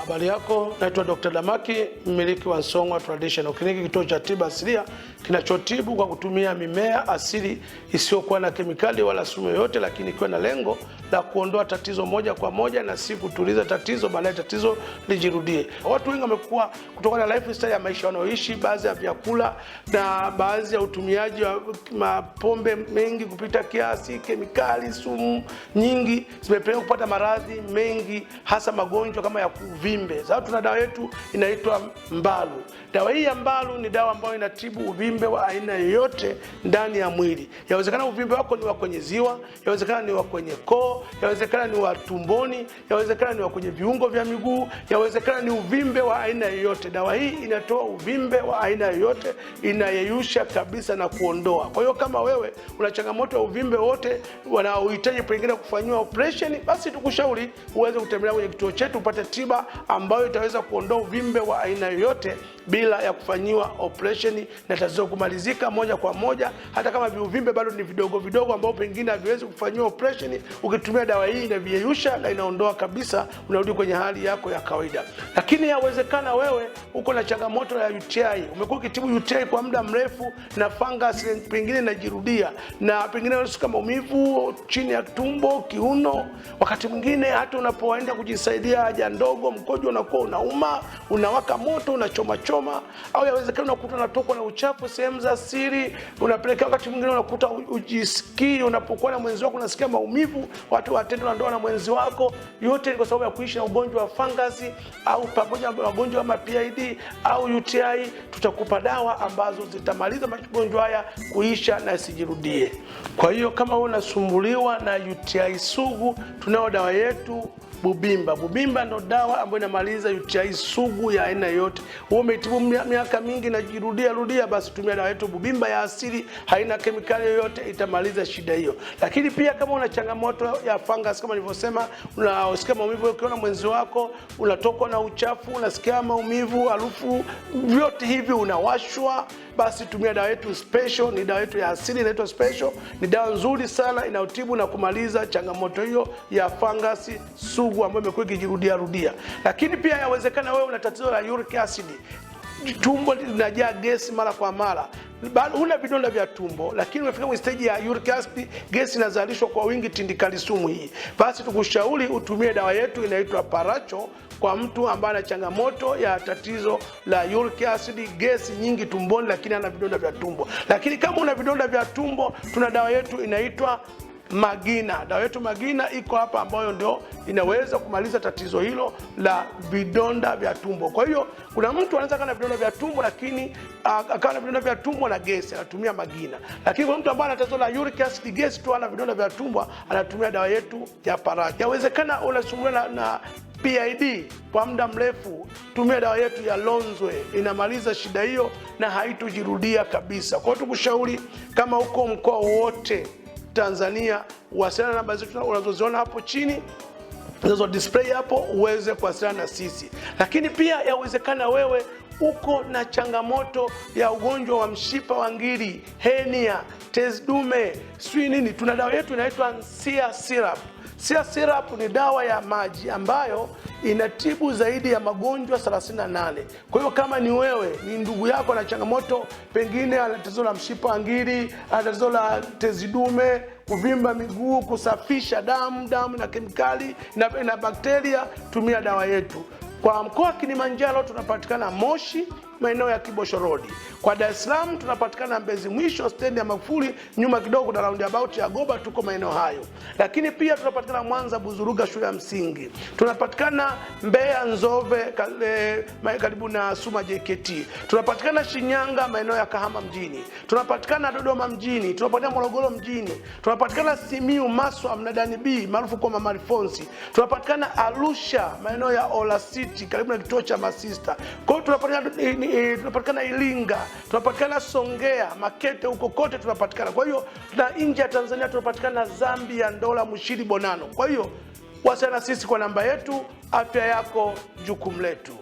Habari yako, naitwa Dr. Damaki, mmiliki wa Song'wa Traditional Clinic, kituo cha tiba asilia kinachotibu kwa kutumia mimea asili isiyokuwa na kemikali wala sumu yoyote, lakini ikiwa na lengo la kuondoa tatizo moja kwa moja na si kutuliza tatizo, baadaye tatizo lijirudie. Watu wengi wamekuwa kutokana na lifestyle ya maisha wanaoishi, baadhi ya vyakula na baadhi ya utumiaji wa mapombe mengi kupita kiasi, kemikali, sumu nyingi zimepelekea kupata maradhi mengi, hasa magonjwa kama ya uvimbe. Sasa tuna dawa yetu inaitwa Mbalu. Dawa hii ya Mbalu ni dawa ambayo inatibu uvimbe wa aina yoyote ndani ya mwili. Yawezekana uvimbe wako ni wa kwenye ziwa, yawezekana ni wa kwenye koo, yawezekana ni wa tumboni, yawezekana ni wa kwenye viungo vya miguu, yawezekana ni uvimbe wa aina yoyote. Dawa hii inatoa uvimbe wa aina yoyote, inayeyusha kabisa na kuondoa. Kwa hiyo kama wewe una changamoto ya uvimbe wote wanaohitaji pengine kufanyiwa operation, basi tukushauri uweze kutembelea kwenye kituo chetu upate tiba ambayo itaweza kuondoa uvimbe wa aina yoyote bila ya kufanyiwa operation, na tatizo kumalizika moja kwa moja. Hata kama viuvimbe bado ni vidogo vidogo ambao pengine haviwezi kufanyiwa operation, ukitumia dawa hii inaviyeyusha na inaondoa kabisa, unarudi kwenye hali yako ya kawaida. Lakini yawezekana wewe uko na changamoto ya UTI, umekuwa ukitibu UTI kwa muda mrefu na fungus pengine inajirudia, na pengine unasikia maumivu chini ya tumbo, kiuno, wakati mwingine hata unapoenda kujisaidia haja ndogo mkojo unakuwa unauma, unawaka moto, unachoma choma, au yawezekana unakuta unatokwa na uchafu sehemu za siri, unapelekea wakati mwingine unakuta ujisikii, unapokuwa na mwenzi wako unasikia maumivu, watu watendo na ndoa na mwenzi wako. Yote ni kwa sababu ya kuishi na ugonjwa wa fungus au pamoja na magonjwa kama PID au UTI. Tutakupa dawa ambazo zitamaliza magonjwa haya kuisha na isijirudie. Kwa hiyo kama wewe unasumbuliwa na UTI sugu, tunao dawa yetu Bubimba. Bubimba ndo dawa ambayo inamaliza UTI sugu ya aina yote. Wewe umetibu miaka mingi na rudia, basi tumia dawa yetu Bubimba ya asili, haina kemikali yoyote, itamaliza shida hiyo. Lakini pia kama una changamoto ya fungus kama nilivyosema, unasikia maumivu ukiona mwenzi wako, unatokwa na uchafu, unasikia maumivu, harufu, vyote hivi, unawashwa, basi tumia dawa yetu special. Ni dawa yetu ya asili inaitwa special. Ni dawa nzuri sana inayotibu na kumaliza changamoto hiyo ya fungus sugu ambayo imekuwa ikijirudia. Lakini pia yawezekana wewe una tatizo la uric acid, tumbo linajaa gesi mara kwa mara, una vidonda vya tumbo, lakini umefika kwenye stage ya uric acid, gesi inazalishwa kwa wingi, tindikali sumu hii, basi tukushauri utumie dawa yetu inaitwa Paracho kwa mtu ambaye ana changamoto ya tatizo la uric acid, gesi nyingi tumboni, lakini ana vidonda vya tumbo. Lakini kama una vidonda vya tumbo, tuna dawa yetu inaitwa Magina. Dawa yetu Magina iko hapa, ambayo ndio inaweza kumaliza tatizo hilo la vidonda vya tumbo. Kwa hiyo kuna mtu anaweza kuwa na vidonda vya tumbo, lakini akawa na vidonda vya tumbo na gesi, anatumia Magina. Lakini kwa mtu ambaye ana tatizo la uric acid, gesi tu, ana vidonda vya tumbo, anatumia dawa yetu ya Paracho. Yawezekana unasumbuliwa na PID kwa muda mrefu, tumia dawa yetu ya Lonzwe, inamaliza shida hiyo na haitojirudia kabisa. Kwa hiyo tukushauri kama uko mkoa wote Tanzania, wasiliana na namba zetu unazoziona hapo chini, unazo display hapo, uweze kuwasiliana na sisi. Lakini pia yawezekana wewe uko na changamoto ya ugonjwa wa mshipa wa ngiri, hernia, tezi dume, sijui nini, tuna dawa yetu inaitwa Sia Syrup. Sia Syrup ni dawa ya maji ambayo inatibu zaidi ya magonjwa 38. Kwa hiyo kama ni wewe, ni ndugu yako na changamoto, pengine ana tatizo la mshipa wa ngiri, ana tatizo la tezi dume, kuvimba miguu, kusafisha damu na kemikali na bakteria, tumia dawa yetu. Kwa mkoa wa Kilimanjaro tunapatikana Moshi, maeneo ya Kibosho Road. Kwa Dar es Salaam tunapatikana Mbezi Mwisho, stendi ya Magufuli, nyuma kidogo na roundabout ya Goba, tuko maeneo hayo. Lakini pia tunapatikana Mwanza, Buzuruga shule ya msingi. Tunapatikana Mbeya, Nzove, karibu na Suma JKT. Tunapatikana Shinyanga, maeneo ya Kahama mjini. Tunapatikana Dodoma mjini, tunapatikana Morogoro mjini. Tunapatikana Simiyu, Maswa, Mnadani B maarufu kwa Mama Alfonsi. Tunapatikana Arusha, maeneo ya Ola City, karibu na kituo cha Masista. Kwa hiyo tunapatikana Iringa, tunapatikana Songea, Makete, huko kote tunapatikana. Kwa hiyo na nje ya Tanzania tunapatikana Zambia, Ndola, Mushiri, Bonano. Kwa hiyo wasiliana sisi kwa namba yetu. Afya yako jukumu letu.